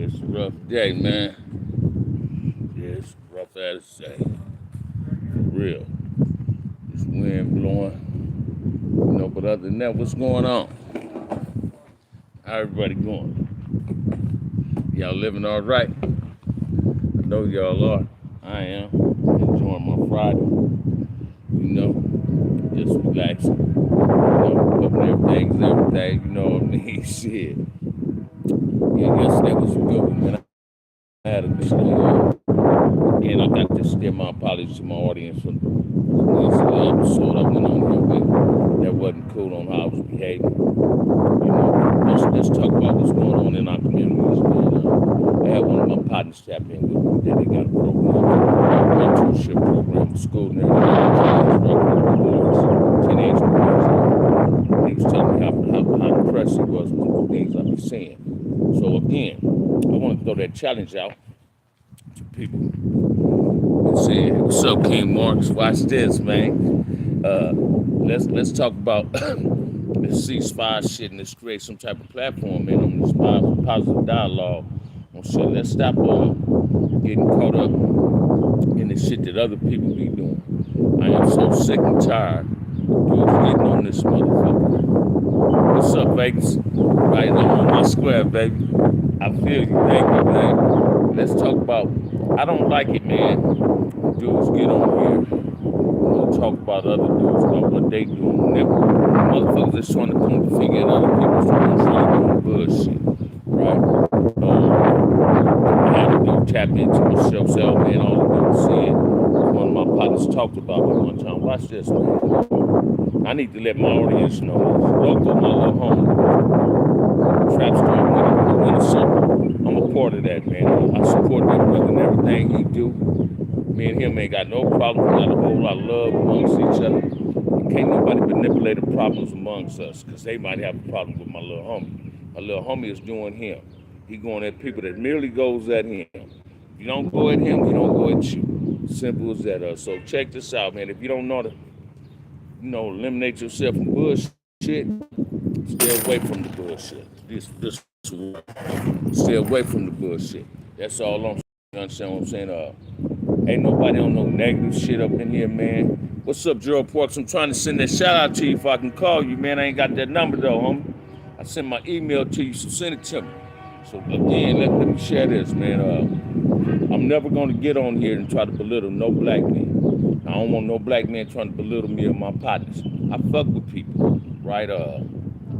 It's a rough day, man. Yeah, it's rough as day. For real. This wind blowing. But other than that, what's going on? How everybody going? Y'all living all right? I know y'all are. I am. Enjoying my Friday. Just relaxing. Hoping everything's everything. You know what I mean? Shit. Yeah, yesterday was a good one, man. I had a good day. And I got to extend my apologies to my audience for the episode I went on here with. That wasn't cool on how I was behaving. Let's talk about what's going on in our communities. I had one of my partners tap in with me. They got a program, a mentorship program, a school and everything, teenage boys. He was telling me how impressed he was with the things I be seeing. So again, I want to throw that challenge out to people and say, "What's up, King Marks? Watch this, man. Let's talk about this ceasefire shit and let's create some type of platform, man, on this positive dialogue on shit. Let's stop getting caught up in the shit that other people be doing. I am so sick and tired of dudes getting on this motherfucker. What's up, Vegas? Right on my square, baby. I feel you, thank you, man. Let's talk about. I don't like it, man. Dudes get on here and talk about other dudes, about what they do. Motherfuckers just trying to point the finger at other people, so I'm really doing bullshit, right? I had a dude tap into myself, say, oh man, all the dudes said. One of my partners talked about me one time. Watch this, man. I need to let my audience know this. Loco, my little homie, trap star winner something. I'm a part of that, man. I support that brother and everything he do. Me and him ain't got no problem. We got a whole lot of love amongst each other. And can't nobody manipulate the problems amongst us, because they might have a problem with my little homie. My little homie is doing him. He going at people that merely goes at him. If you don't go at him, he don't go at you. Simple as that. So check this out, man. If you don't know to, eliminate yourself from bullshit, stay away from the bullshit. Stay away from the bullshit. That's all I'm saying. You understand what I'm saying? Ain't nobody on no negative shit up in here, man. What's up, Gerald Parks? I'm trying to send that shout out to you if I can call you, man. I ain't got that number though, homie. I sent my email to you, so send it to me. So again, let me share this, man. I'm never gonna get on here and try to belittle no black man. I don't want no black man trying to belittle me or my partners. I fuck with people, right?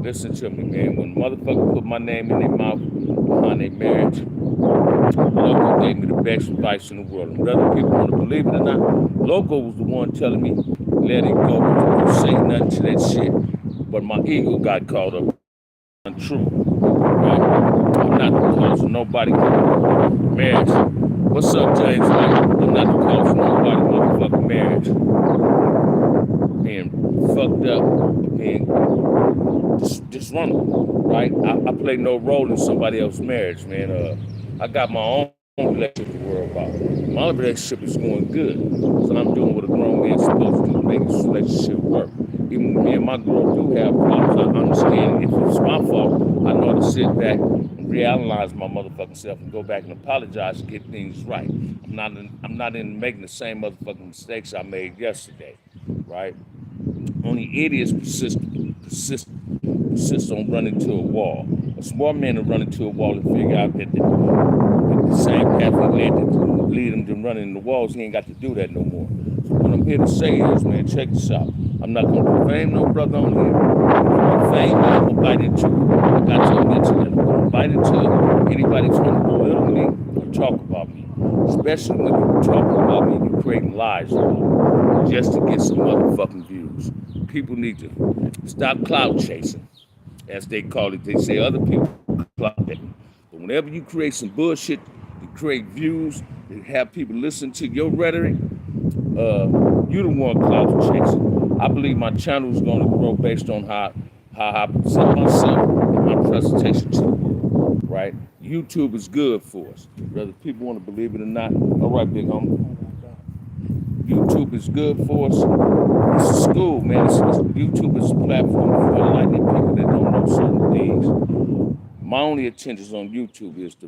Listen to me, man. When motherfucker put my name in their mouth behind their marriage, Loco gave me the best advice in the world. And whether people want to believe it or not, Loco was the one telling me, let it go. Don't say nothing to that shit. But my ego got caught up. Untrue. Right? I'm not the cause of nobody marriage. What's up, James? I'm not the cause of nobody motherfucking marriage. Being fucked up, being disgruntled, right? I play no role in somebody else's marriage, man. I got my own relationship to worry about. My relationship is going good. So I'm doing what a grown man's supposed to do to make this relationship work. Even when me and my girl do have problems, I understand if it's my fault, I know to sit back and reanalyze my motherfucking self and go back and apologize and get things right. I'm not in making the same motherfucking mistakes I made yesterday, right? Only idiots persist on running to a wall. A smart man will run into a wall and figure out that the same path he led to lead him to running in the walls, he ain't got to do that no more. So what I'm here to say is, man, check this out. I'm not going to defame no brother on here. Defame me, I'm going to bite into it. I got to mention that. I'm going to bite into it. Anybody trying to belittle me or talk about me, especially when you're talking about me and you're creating lies just to get some motherfucking views. People need to stop clout chasing, as they call it. They say other people clout chasing. But whenever you create some bullshit, you create views, you have people listen to your rhetoric, you the one clout chasing. I believe my channel is going to grow based on how I present myself and my presentation to the world, right? YouTube is good for us, whether people want to believe it or not. All right, big homie. YouTube is good for us. It's a school, man. YouTube is a platform for enlightening people that don't know certain things. My only intentions on YouTube is to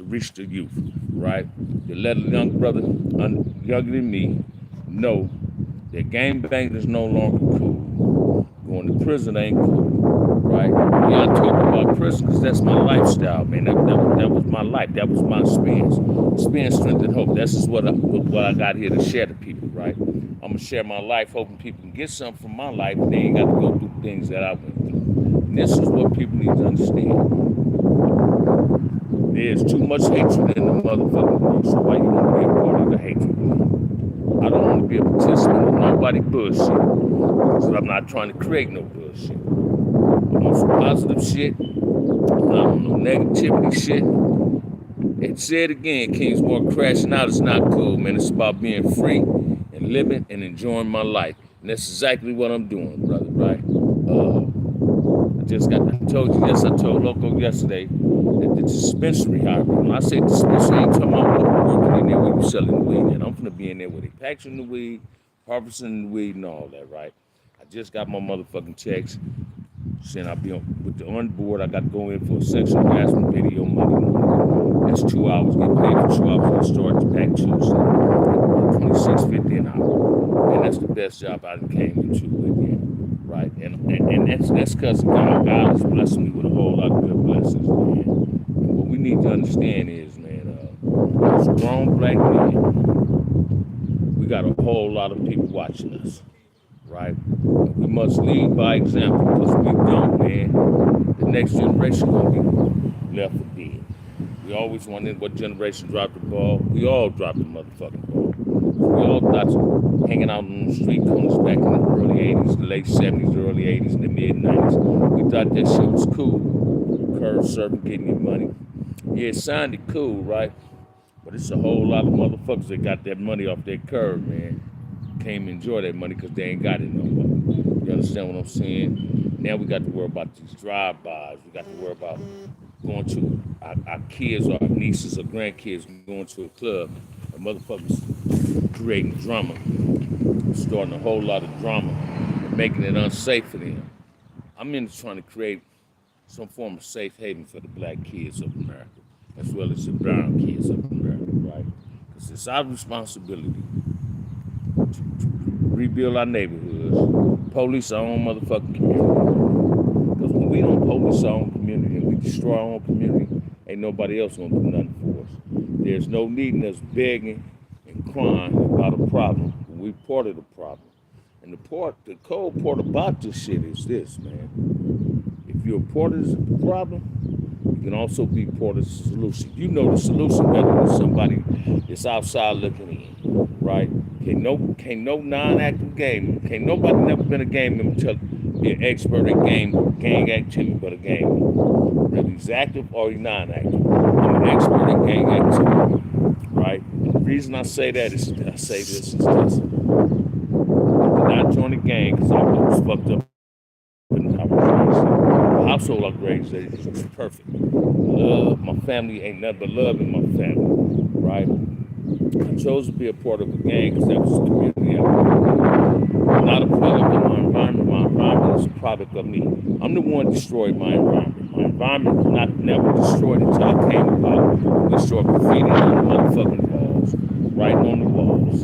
reach the youth, right? To let a young brother younger than me know that gang banging is no longer cool. Going to prison ain't cool, right? Yeah, I talk about prison because that's my lifestyle, man. That was my life. That was my experience. Experience, strength, and hope. This is what I got here to share to people, right? I'm gonna share my life, hoping people can get something from my life. They ain't got to go through things that I went through. And this is what people need to understand. There's too much hatred in the motherfucking world, so why you want to be a part of the hatred? I don't want to be a participant of nobody bullshit, because I'm not trying to create no bullshit. I'm on some positive shit. I'm not on no negativity shit. And say it again, Kingsmore, crashing out is not cool, man. It's about being free and living and enjoying my life. And that's exactly what I'm doing, brother, right? I told Loco yesterday that the dispensary hired me. When I say dispensary, I ain't talking about working in there where you selling the weed. And I'm gonna be in there where they packaging the weed, harvesting the weed, and all that, right? I just got my motherfucking text saying I'll be on board. I got to go in for a sexual harassment video Monday morning. That's 2 hours. Get paid for 2 hours. I start to pack Tuesday. $26.50 an hour, and that's the best job I came into with here, right? And that's because God has blessed me with a whole lot of good blessings, man. And what we need to understand is, man, as grown black men, we got a whole lot of people watching us, right? And we must lead by example, because if we don't, man, the next generation gonna be left for dead. We always wondered what generation dropped the ball. We all dropped the motherfucking ball. We all thought hanging out on the street corners back in the early 80s, the late 70s, early 80s, and the mid 90s. We thought that shit was cool. Curve serving, getting your money. Yeah, it sounded cool, right? But it's a whole lot of motherfuckers that got that money off their curve, man. Can't enjoy that money because they ain't got it no more. You understand what I'm saying? Now we got to worry about these drive-bys. We got to worry about going to our kids or our nieces or grandkids going to a club. And motherfuckers creating drama, starting a whole lot of drama, and making it unsafe for them. I'm into trying to create some form of safe haven for the black kids of America, as well as the brown kids of America, right? Because it's our responsibility to rebuild our neighborhoods, police our own motherfucking community. Because when we don't police our own community and we destroy our own community, ain't nobody else gonna do nothing for us. There's no need in us begging and crying about a problem. We part of the problem. And the cold part about this shit is this, man. If you're a part of the problem, you can also be part of the solution. You know the solution better than somebody that's outside looking in, right? Can't no non-active game. Can't nobody never been a game member tell be an expert at gang activity, but a game member. Whether he's active or he's non-active. I'm an expert at gang activity, right? And the reason I say that is I say this is this. I did not join the gang because I was fucked up. The household I raised was perfect. Love, my family ain't nothing but love in my family, right? I chose to be a part of a gang because that was the community I was in. I'm not a product of my environment. My environment is a product of me. I'm the one who destroyed my environment. My environment was not never destroyed until I came about. We destroyed graffiti on the motherfucking walls, writing on the walls,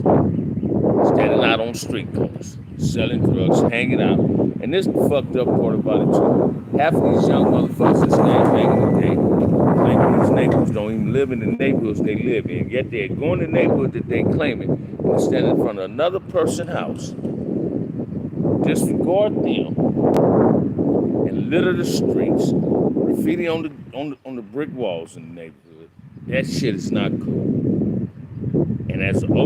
standing out on street corners, selling drugs, hanging out. And this is the fucked up part about it too. Half of these young motherfuckers that's gang banging today, claiming these neighborhoods don't even live in the neighborhoods they live in. Yet they're going to the neighborhood that they claiming and stand in front of another person's house, disregard them, and litter the streets, graffiti on the brick walls in the neighborhood. That shit is not cool. And as an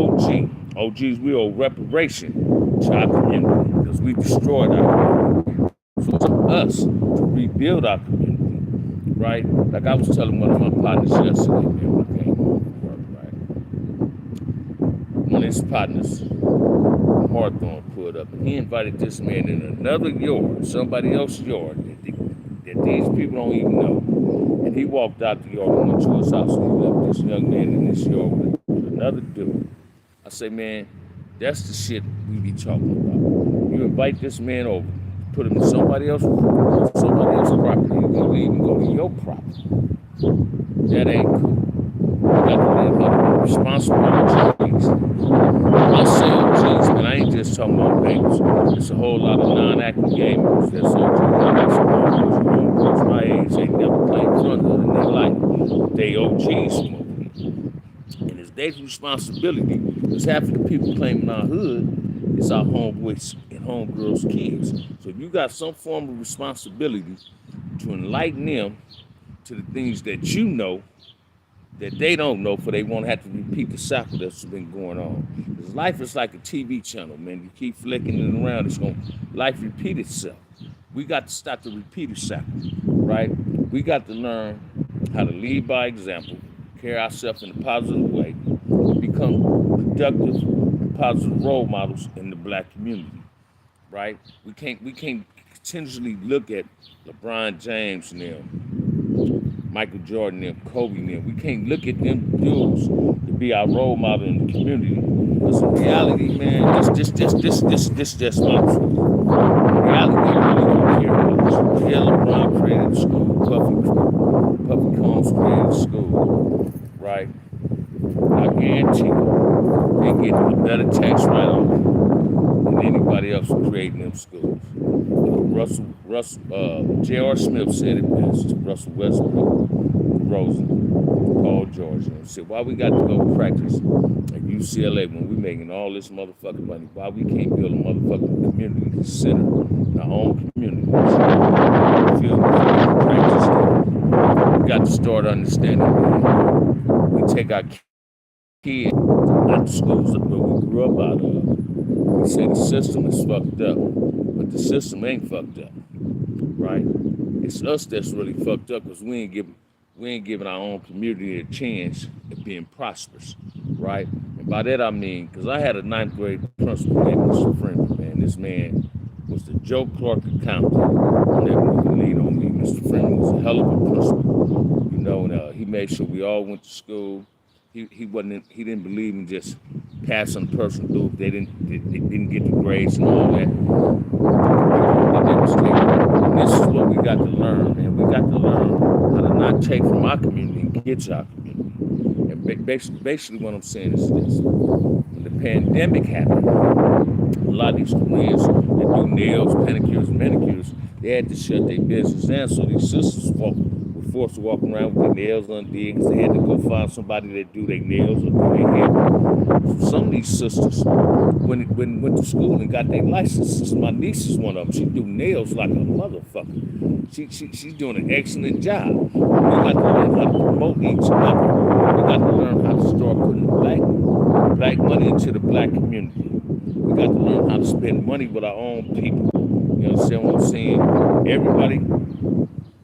OGs, we owe reparation to our community because we destroyed our community. So it's up to us to rebuild our community, right? Like I was telling one of my partners yesterday, man, when I came home from work, right? One of his partners, Hawthorne, pulled up, and he invited this man in another yard, somebody else's yard that these people don't even know. And he walked out the yard and went to his house, and he left this young man in this yard with another dude. I say, man, that's the shit we be talking about. You invite this man over, put them in somebody else's property. You're gonna leave and go to your property. That ain't cool. You got to learn how to be responsible OGs. When I say OGs, man, I ain't just talking about bankers. There's a whole lot of non-active gamers that's OGs. I got some homeboys my age, they never played front hood in their life. They OGs from over here. And it's their responsibility, because half of the people claiming our hood is our homeboys and homegirls' kids. So if you got some form of responsibility to enlighten them to the things that you know that they don't know, for they won't have to repeat the cycle that's been going on. Because life is like a TV channel, man. You keep flicking it around, it's going to life repeat itself. We got to stop the repeater cycle, right? We got to learn how to lead by example, carry ourselves in a positive way, become productive and positive role models in the black community, right? We can't continuously look at LeBron James and them, Michael Jordan and Kobe and them. We can't look at them dudes to be our role model in the community. Because in reality, man, this just my truth. In reality, they really don't care much. Yeah, LeBron created the school, Puffy Combs created the school, right? I guarantee you, they get a better tax write-off than anybody else creating them schools. J.R. Smith said it best to Russell Westbrook, Rosen, Paul George. And said, why we got to go practice at UCLA when we making all this motherfucking money? Why we can't build a motherfucking community center in our own communities? Feel me? Practice there. We got to start understanding that we take our kids out of schools where we grew up out of. We say the system is fucked up, but the system ain't fucked up, right? It's us that's really fucked up, because we ain't giving our own community a chance at being prosperous, right? And by that I mean, because I had a ninth grade principal named Mr. Freeman, man. This man was the Joe Clark accountant on that movie Lean on Me. Mr. Freeman was a hell of a principal, you know, and he made sure we all went to school. He didn't believe in just passing a person through if they didn't get the grades and all that. And this is what we got to learn, man. We got to learn how to not take from our community and get to our community. And basically what I'm saying is this. When the pandemic happened, a lot of these careers that do nails, pedicures, and manicures, they had to shut their business down. So these sisters were forced to walk around with their nails undid, because they had to go find somebody that do their nails or do their hair. So some of these sisters went to school and got their licenses. My niece is one of them. She do nails like a motherfucker. She's doing an excellent job. We got to learn how to promote each other. We got to learn how to start putting black money into the black community. We got to learn how to spend money with our own people. You understand what I'm saying?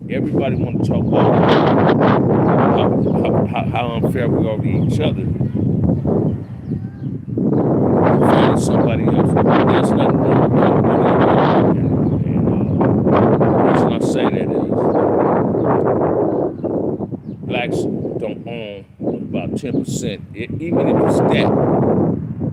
Everybody want to talk about how unfair we are to each other. Fair to somebody else. There's nothing wrong with putting money in there. And the reason I say that is blacks don't own about 10%, even if it's that,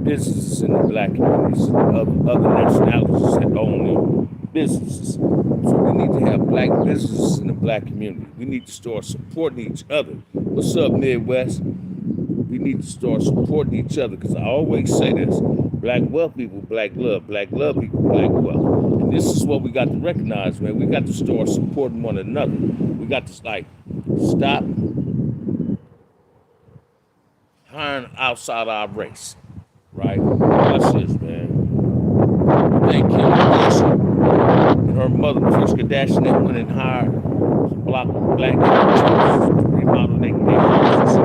businesses in the black communities, other nationalities that own them businesses. So we need to have black businesses in the black community. We need to start supporting each other. What's up, Midwest? We need to start supporting each other, because I always say this: black wealth people, black love people, black wealth. And this is what we got to recognize, man. We got to start supporting one another. We got to stop hiring outside our race, right? Watch this, man. Thank Kim Kardashian and her mother, Kris Kardashian, that went and hired black churches to remodel their houses.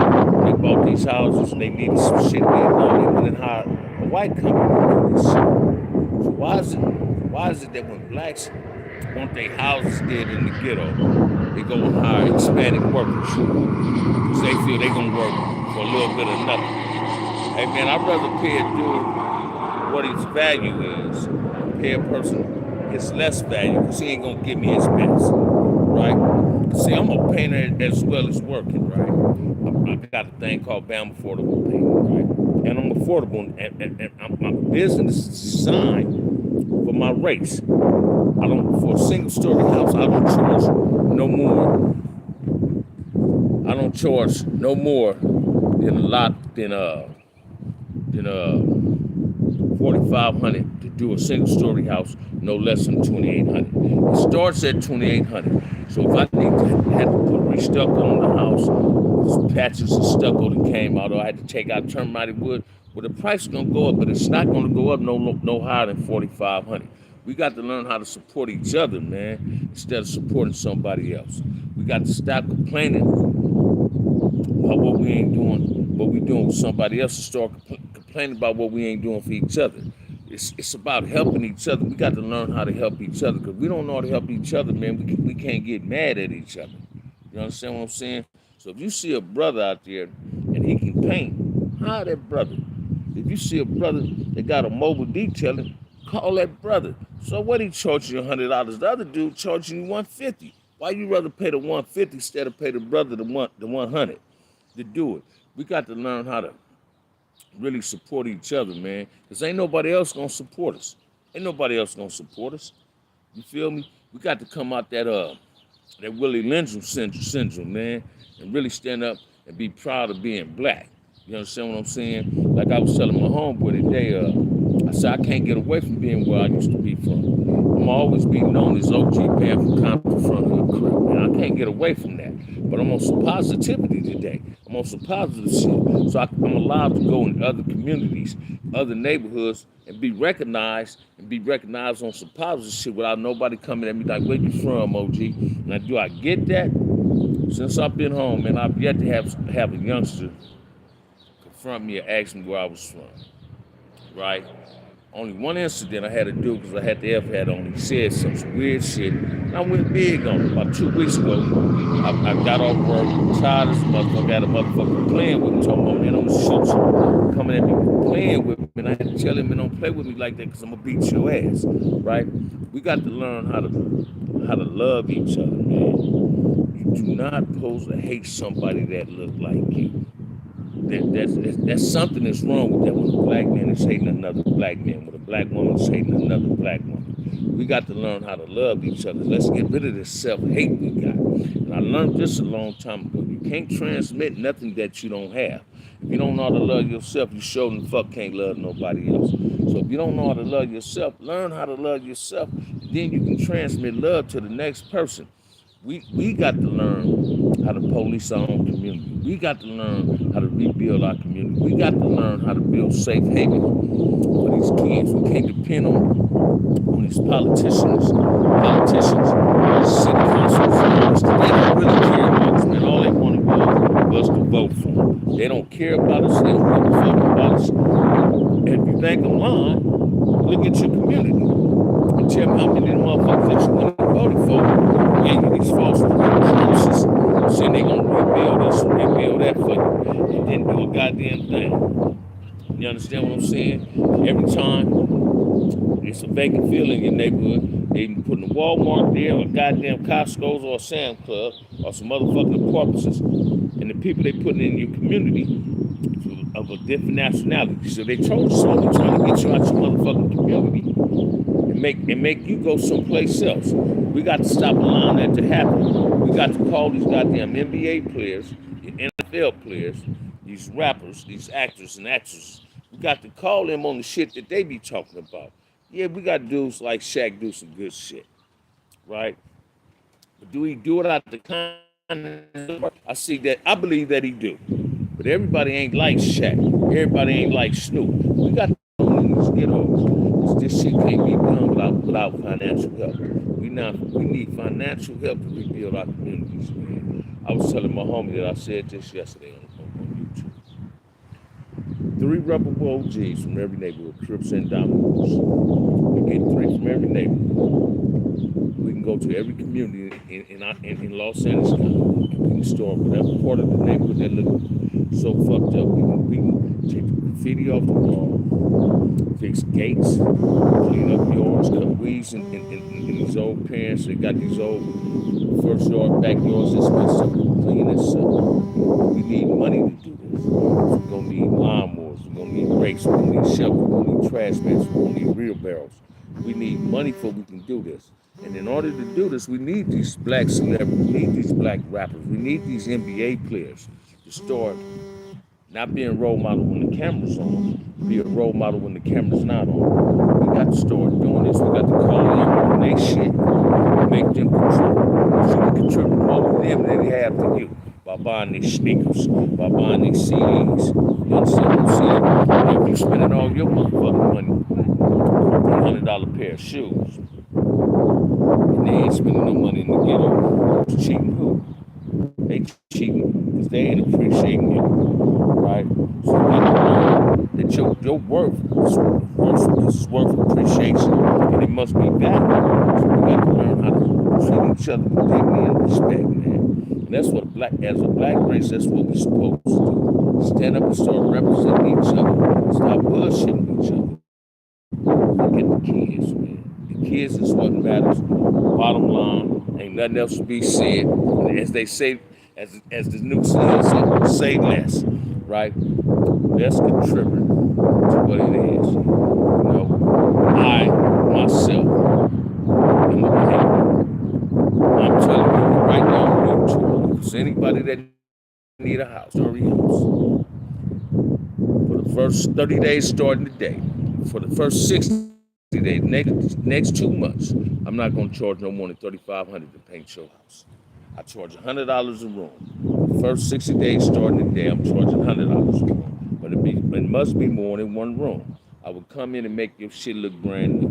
They bought these houses and they needed some shit being done. They went and hired a white company to do this shit. So why is it that when blacks want their houses did in the ghetto, they go and hire Hispanic workers because they feel they're gonna work for a little bit of nothing? Hey man, I'd rather pay a dude what his value is, pay a person his less value, because he ain't gonna give me his best, right? See, I'm a painter as well as working, right? I got a thing called BAM Affordable Painting, right? And I'm affordable, and my business is designed for my race. I don't for a single story house. I don't charge no more. I don't charge no more than a lot than 4,500 to do a single story house, no less than 2,800. It starts at 2,800. So if I need to had to put re-stucco on the house, patches of stucco that came out, or I had to take out termite wood, well the price is gonna go up, but it's not gonna go up no higher than 4,500. We got to learn how to support each other, man, instead of supporting somebody else. We got to stop complaining about what we ain't doing, what we doing with somebody else, and start complaining about what we ain't doing for each other. It's about helping each other. We got to learn how to help each other, because we don't know how to help each other, man. We can't get mad at each other. You understand what I'm saying? So if you see a brother out there and he can paint, hire that brother. If you see a brother that got a mobile detailing, call that brother. So what he charging you $100? The other dude charging you $150. Why you rather pay the $150 instead of pay the brother the 100 to do it? We got to learn how to really support each other, man. Because ain't nobody else gonna support us. Ain't nobody else gonna support us. You feel me? We got to come out that Willie Lindrum syndrome, man, and really stand up and be proud of being black. You understand what I'm saying? Like I was telling my homeboy today, I said I can't get away from being where I used to be from. I'm always be known as OG Bam from Compton Front Hood Crib, man. I can't get away from that. But I'm on some positivity today. I'm on some positive shit. So I'm allowed to go in other communities, other neighborhoods, and be recognized on some positive shit without nobody coming at me like, where you from, OG? Now, do I get that? Since I've been home, man, I've yet to have a youngster confront me or ask me where I was from, right? Only one incident I had to do because I had the F-hat on. He said some weird shit. And I went big on it. About 2 weeks ago, I got off work, tired as a motherfucker, got a motherfucker playing with me, talking about, man, I'm gonna shoot you. Coming at me, playing with me, and I had to tell him, man, don't play with me like that because I'm gonna beat your ass, right? We got to learn how to love each other, man. You do not supposed to hate somebody that look like you. That's something that's wrong with that when a black man is hating another black man, when a black woman is hating another black woman. We got to learn how to love each other. Let's get rid of this self-hate we got. And I learned this a long time ago. You can't transmit nothing that you don't have. If you don't know how to love yourself, you sure the fuck can't love nobody else. So if you don't know how to love yourself, learn how to love yourself, and then you can transmit love to the next person. We got to learn how to police our own community. We got to learn how to rebuild our community. We got to learn how to build safe haven for these kids. We can't depend on these politicians, city councils. They don't really care about us, man. All they want was to vote for them. They don't care about us. They don't give a fuck about us. And if you think I'm lying, look at your community and tell me how many motherfuckers that you voted for gave you these false promises, saying they gonna rebuild this and rebuild that for you, and didn't do a goddamn thing. You understand what I'm saying? Every time it's a vacant field in your neighborhood, they even putting a Walmart there, or goddamn Costco's, or a Sam's Club, or some motherfucking apartments, and the people they putting in your community of a different nationality. So they trying to get you out your motherfucking community and make you go someplace else. We got to stop allowing that to happen. We got to call these goddamn NBA players, the NFL players, these rappers, these actors and actresses. We got to call them on the shit that they be talking about. Yeah, we got dudes like Shaq do some good shit, right? But do he do it out the kind? I believe that he do. But everybody ain't like Shaq. Everybody ain't like Snoop. We got to get over. This shit can't be done without financial help. We need financial help to rebuild our communities, man. I was telling my homie that I said this yesterday on YouTube. 3 reputable OGs from every neighborhood, Crips and Dominoes. We get 3 from every neighborhood. We can go to every community in Los Angeles County, and we can store whatever part of the neighborhood that looks so fucked up. We can take the graffiti off the wall, fix gates, clean up yards, cut weeds in these old parents. They got these old first yard, backyards that's messed up. Clean this up. We need money to do this. So we're gonna need lawnmowers. We're gonna need rakes. We're gonna need shovels. We're gonna need trash bags. We're gonna need wheelbarrows. We need money before we can do this. And in order to do this, we need these black celebrities, we need these black rappers, we need these NBA players to start not being role model when the camera's on, be a role model when the camera's not on. We got to start doing this. We got to call them on their shit, make them contribute. So we contribute more to them than they have to you by buying these sneakers, by buying these CDs. You understand what I'm saying? If you spending all your motherfucking money, $100 pair of shoes, and they ain't spending no money in the ghetto, cheating who? They cheating because they ain't appreciating you, right? So you got to learn that your worth is worth appreciation, and it must be valued. So we got to learn how to treat each other with dignity and respect, man. And that's what as a black race, that's what we're supposed to do. Stand up and start representing each other. Stop bullshitting each other. Look at the kids, man. The kids is what matters. Bottom line, ain't nothing else to be said. And as they say, as the new saying said, say less, right? Let's contribute to what it is. You know, I myself am a parent. I'm telling you right now on YouTube, if there's anybody that need a house, hurry house. For the first 30 days starting today, for the first 60 days, next 2 months, I'm not going to charge no more than $3,500 to paint your house. I charge $100 a room. The first 60 days starting today, I'm charging $100 a room. But it must be more than one room. I would come in and make your shit look brand new,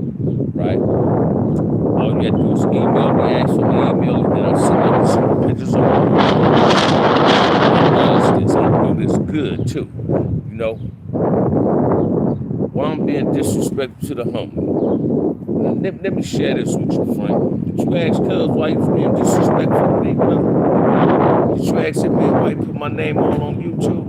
right? All you have to do is email me, ask for the email, and then I'll send up some pictures of this. I do this good too, you know. Why I'm being disrespectful to the homie. Let me share this with you, Frank. Did you ask Cuz why you was being disrespectful to me, brother? Did you ask him, man, why you put my name all on YouTube?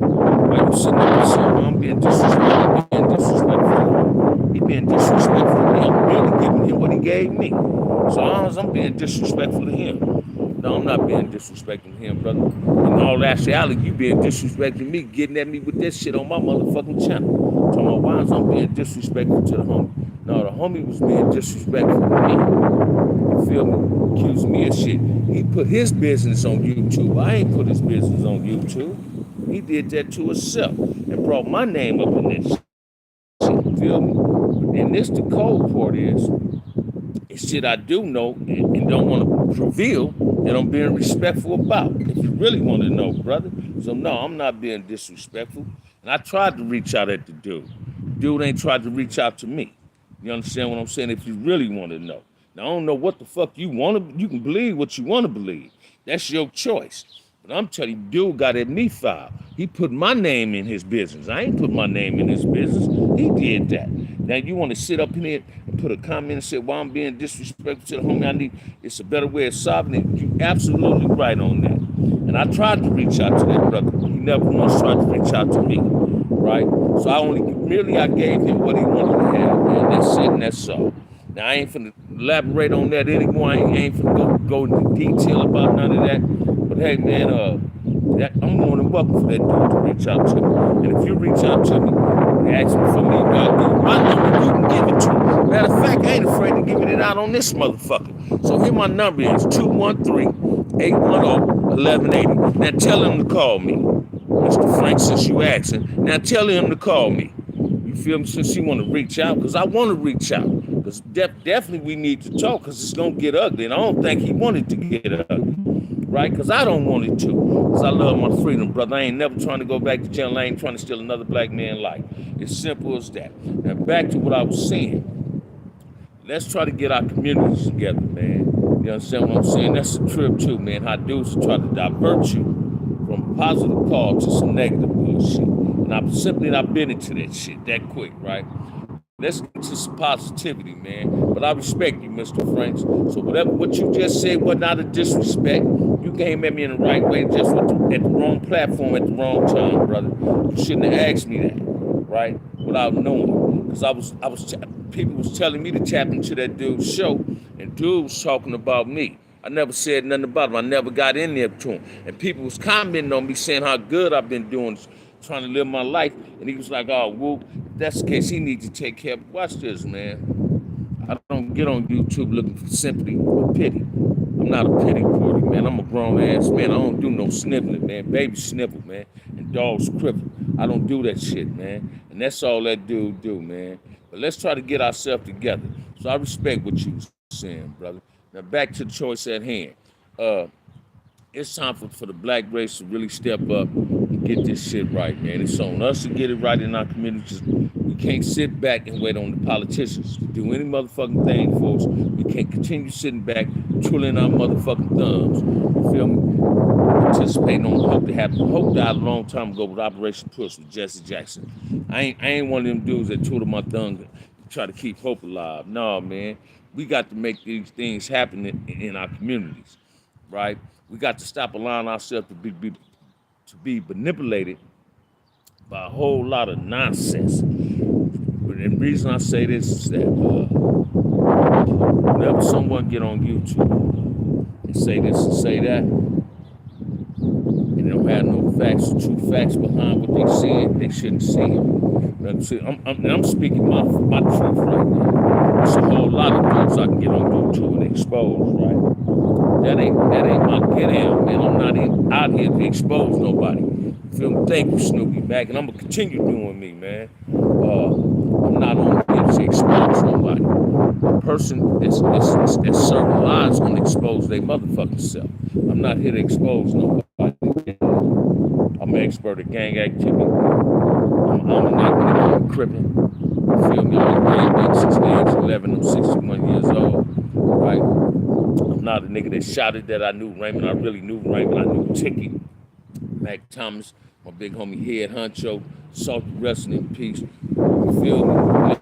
Why you sitting up and saying, well, I'm being disrespectful? He being disrespectful to me. I'm really giving him what he gave me. So long as I'm being disrespectful to him. No, I'm not being disrespectful to him, brother. In all actuality, you being disrespectful to me, getting at me with this shit on my motherfucking channel. Talking about why I'm being disrespectful to the homie. No, the homie was being disrespectful to me. You feel me? Accusing me of shit. He put his business on YouTube. I ain't put his business on YouTube. He did that to himself and brought my name up in this shit. You feel me? And this the cold part is, it's shit I do know and don't want to reveal that I'm being respectful about. If you really want to know, brother. So no, I'm not being disrespectful. And I tried to reach out at the dude. Dude ain't tried to reach out to me. You understand what I'm saying? If you really want to know. Now I don't know what the fuck you want to. You can believe what you want to believe. That's your choice. But I'm telling you, dude got at me foul. He put my name in his business. I ain't put my name in his business. He did that. Now you want to sit up in here and put a comment and say, well, I'm being disrespectful to the homie. It's a better way of solving it. You absolutely right on that. And I tried to reach out to that brother. He never once tried to reach out to me. Right? So I gave him what he wanted to have, man. That's it and that's all. Now I ain't finna elaborate on that anymore. I ain't finna go into detail about none of that. But hey, man, I'm more than welcome for that dude to reach out to me. And if you reach out to me and ask me for me, God, give my number, you can give it to me. Matter of fact, I ain't afraid to give it out on this motherfucker. So here my number is 213-810-1180. Now tell him to call me. Mr. Frank, since you asking, now tell him to call me. You feel me? Since you want to reach out, because I want to reach out. Because definitely we need to talk, because it's going to get ugly. And I don't think he wanted to get ugly. Right? Because I don't want it to. Because I love my freedom, brother. I ain't never trying to go back to jail. I ain't trying to steal another black man's life. It's simple as that. Now back to what I was saying. Let's try to get our communities together, man. You understand what I'm saying? That's a trip too, man. How dudes try to divert you from positive call to some negative bullshit. And I've simply not been into that shit that quick, right? Let's get to some positivity, man. But I respect you, Mr. Franks. So what you just said wasn't out of disrespect. You came at me in the right way, just at the wrong platform at the wrong time, brother. You shouldn't have asked me that, right? Without knowing, because people was telling me to tap into that dude's show, and dude was talking about me. I never said nothing about him. I never got in there to him, and people was commenting on me saying how good I've been doing, trying to live my life, and he was like, "Oh, well, if that's the case, he needs to take care of it." Watch this, man. I don't get on YouTube looking for sympathy or pity. I'm not a pity party, man. I'm a grown ass man. I don't do no sniveling, man. Baby snivel, man. And dogs crivel. I don't do that shit, man. And that's all that dude do, man. But let's try to get ourselves together. So I respect what you saying, brother. Now back to the choice at hand. Uh, it's time for the black race to really step up and get this shit right, man. It's on us to get it right in our communities. We can't sit back and wait on the politicians to do any motherfucking thing for us. We can't continue sitting back, twiddling our motherfucking thumbs. You feel me? Participating on hope to happen. Hope died a long time ago with Operation Push with Jesse Jackson. I ain't one of them dudes that twiddle my thumb to try to keep hope alive. No, man. We got to make these things happen in our communities, right? We got to stop allowing ourselves to be manipulated by a whole lot of nonsense. But the reason I say this is that whenever someone get on YouTube and say this and say that, and they don't have no facts, true facts behind what they said, they shouldn't say it. See, I'm speaking my truth right now. There's a whole lot of things I can get on YouTube and expose, right? That ain't my get out, man. I'm not even out here to expose nobody. Feel me? Thank you, Snoopy Mac, and I'm gonna continue doing me, man. I'm not on here to expose nobody. A person that's serving lies gonna expose their motherfucking self. I'm not here to expose nobody. I'm an expert at gang activity. I'm an activity. I'm crippin'. You feel me? I'm a gang bang since the age of 11. I'm 61 years old, right? I'm not a nigga that shouted that I knew Raymond. I really knew Raymond. I knew Tiki, Mac Thomas, my big homie Head Honcho, Salty Wrestling in peace. You feel me?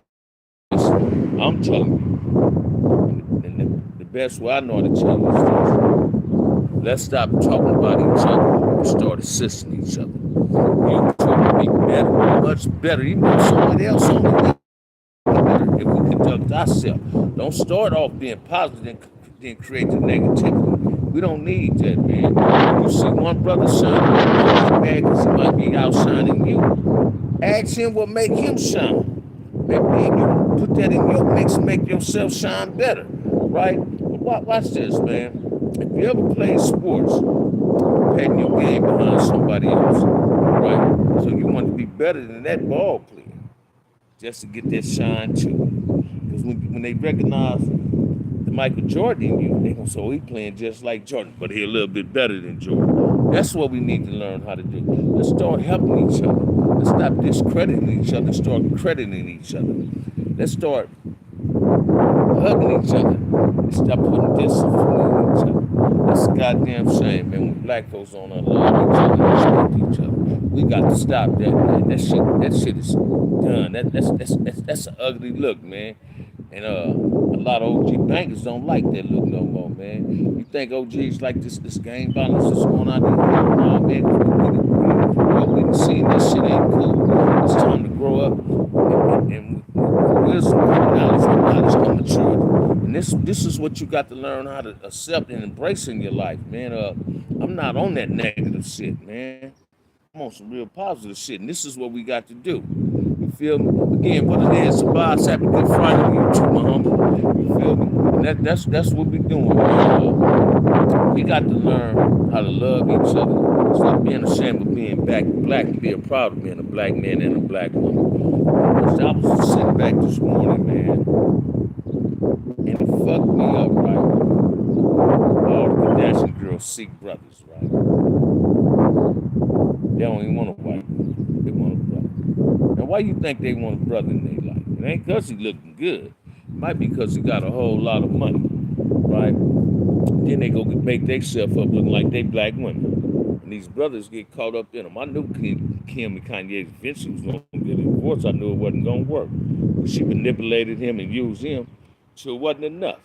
Listen, I'm telling you, and the best way I know how to tell you is this. Let's stop talking about each other and start assisting each other. You two will be better, much better, even if somebody else on the better if we conduct ourselves. Don't start off being positive then create the negativity. We don't need that, man. You see one brother shining, you get mad because he might be outshining you. Ask him what make him shine. Maybe you put that in your mix and make yourself shine better, right? Watch this, man. If you ever played sports, patting your game behind somebody else, right? So you want to be better than that ball player, just to get that shine too. Because when they recognize the Michael Jordan in you, they gonna say, oh, he playing just like Jordan, but he a little bit better than Jordan. That's what we need to learn how to do. Let's start helping each other. Let's stop discrediting each other, start crediting each other. Let's start hugging each other and stop putting discipline in each other. That's a goddamn shame, man. When black folks don't love each other, respect each other. We got to stop that, man. That shit is done. That's an ugly look, man. And a lot of OG bankers don't like that look no more, man. You think OGs like this gang violence that's going on there? No, man. We done seen this shit ain't cool. It's time to grow up and wisdom, knowledge, come maturity. And this is what you got to learn how to accept and embrace in your life, man. I'm not on that negative shit, man. I'm on some real positive shit, and this is what we got to do. You feel me? Again, what it is, Sabah, happy Good Friday to you too, my homie. You feel me? And that's what we doing, man. We got to learn how to love each other. Stop being ashamed of being black, and being proud of being a black man and a black woman. I was just sitting back this morning, man, and it fucked me up, right? All the Kardashian girls seek brothers, right? They don't even want a wife. They want a brother. Now, why you think they want a brother in their life? It ain't because he looking good. It might be because he got a whole lot of money, right? Then they go make themselves up looking like they black women. And these brothers get caught up in them. I knew Kim and Kanye eventually was going to get a divorce. I knew it wasn't going to work. But she manipulated him and used him till it wasn't enough,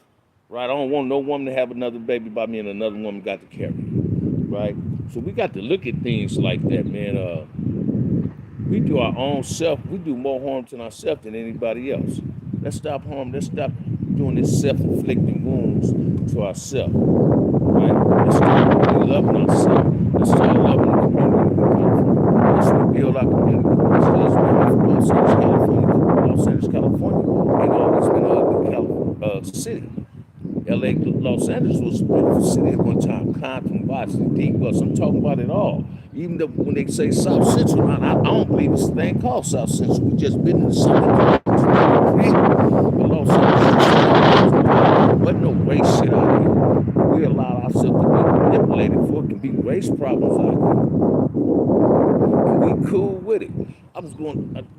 right? I don't want no woman to have another baby by me and another woman got to carry it, right? So we got to look at things like that, man. We do our own self. We do more harm to ourselves than anybody else. Let's stop harm. Let's stop doing this self-inflicting wounds to ourselves, right? Let's start really loving ourselves. Let's start loving the community we come from. Let's rebuild our community. Let's from Los Angeles, California. Los Angeles, California ain't always been ugly, California. LA, Los Angeles was a beautiful city at one time. Compton, Washington, D. Was. I'm talking about it all. Even though when they say South Central, I don't believe it's a thing called South Central. We just been in something but Los Angeles wasn't no race shit out here. We allowed ourselves to be manipulated for it can be race problems out here. And we cool with it. I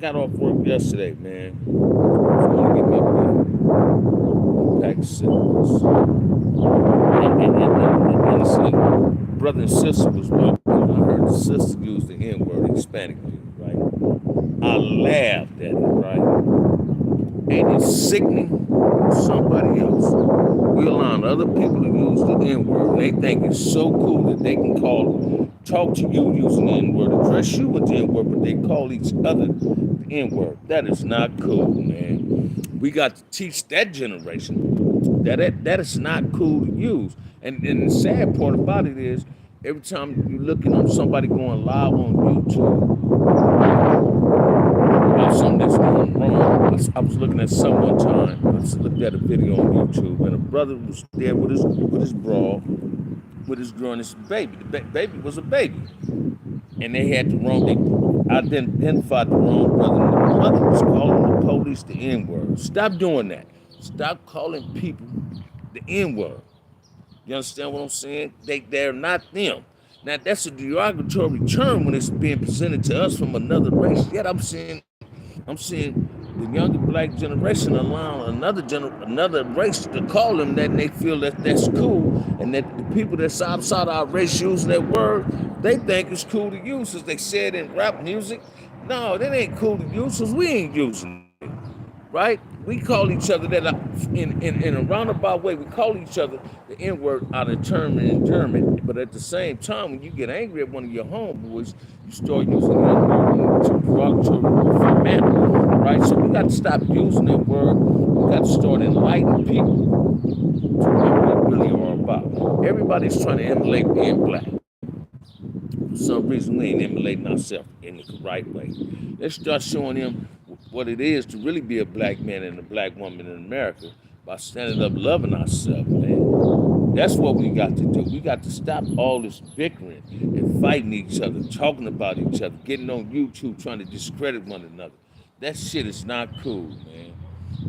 got off work yesterday, man. I was going to get me a pack of cigarettes. And honestly, brother and sister was walking. I heard the sister use the N word, Hispanic dude, right? I laughed at it, right? Ain't it sickening? Somebody else. We allowing other people to use the N word. And they think it's so cool that they can talk to you using the N word, address you with the N word, but they call each other the N word. That is not cool, man. We got to teach that generation that is not cool to use. And the sad part about it is, every time you're looking on somebody going live on YouTube about something that's going wrong. I was looking at some one time. I just looked at a video on YouTube, and a brother was there with his bra, with his girl and his baby. The baby was a baby, and they had the wrong. They identified the wrong brother. And the brother was calling the police the N word. Stop doing that. Stop calling people the N word. You understand what I'm saying? They're not them. Now that's a derogatory term when it's being presented to us from another race. Yet I'm seeing the younger black generation allowing another race to call them that, and they feel that that's cool, and that the people that's outside our race using that word, they think it's cool to use, as they said in rap music. No, that ain't cool to use, cause we ain't using it, right? We call each other that in a roundabout way. We call each other the N word out of term in German, but at the same time, when you get angry at one of your homeboys, you start using the N word in a derogatory manner, right? So we got to stop using that word. We got to start enlightening people to what we really are about. Everybody's trying to emulate being black. For some reason, we ain't emulating ourselves in the right way. Let's start showing them what it is to really be a black man and a black woman in America by standing up, loving ourselves, man. That's what we got to do. We got to stop all this bickering and fighting each other, talking about each other, getting on YouTube trying to discredit one another. That shit is not cool, man.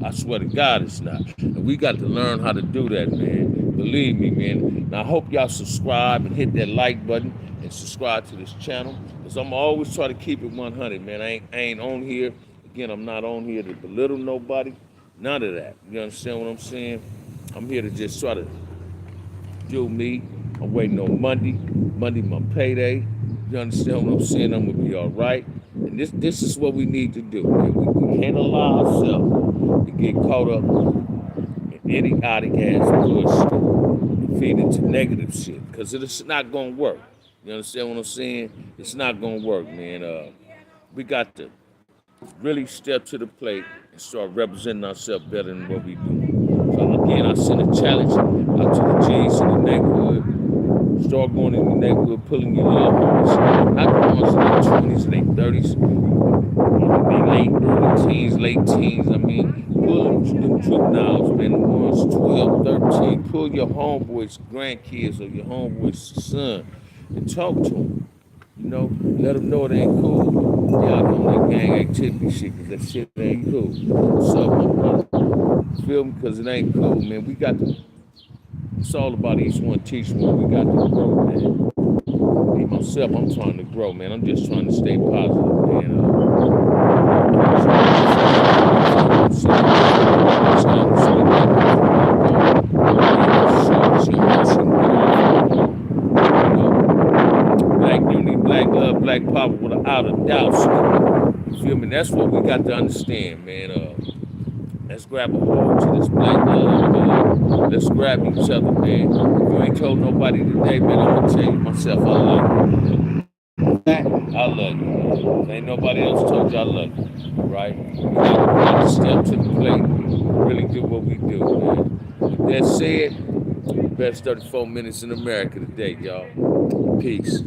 I swear to God it's not. And we got to learn how to do that, man. Believe me, man. And I hope y'all subscribe and hit that like button and subscribe to this channel. Because I'm always trying to keep it 100, man. I ain't on here. Again, I'm not on here to belittle nobody. None of that. You understand what I'm saying? I'm here to just try to do me. I'm waiting on Monday. Monday, my payday. You understand what I'm saying? I'm going to be all right. And this is what we need to do, man. We can't allow ourselves to get caught up in idiotic ass bullshit and feed into negative shit. Because it's not going to work. You understand what I'm saying? It's not going to work, man. We got to really step to the plate and start representing ourselves better than what we do. So again, I send a challenge out to the G's in the neighborhood. Start going in the neighborhood, pulling your little homies, not the ones in their 20s and their 30s, early teens, late teens. I mean, pull them juveniles, man, the ones 12, 13. Pull your homeboys' grandkids or your homeboys' son and talk to them. You know, let them know it ain't cool. Y'all doing that gang activity shit, because that shit ain't cool. What's up, my brother? Feel me? Because it ain't cool, man. We got to, it's all about each one teach one. We got to grow, man. Me, myself, I'm trying to grow, man. I'm just trying to stay positive, man. Black unity, black love, black power, without a doubt. So, you feel me? That's what we got to understand, man. Let's grab a hold to this black love, man. Let's grab each other, man. If you ain't told nobody today, man, I'm gonna tell you myself, I love you. I love you. If ain't nobody else told you I love you, right? We got to step to the plate, really do what we do, man. With that said, best 34 minutes in America today, y'all. Peace.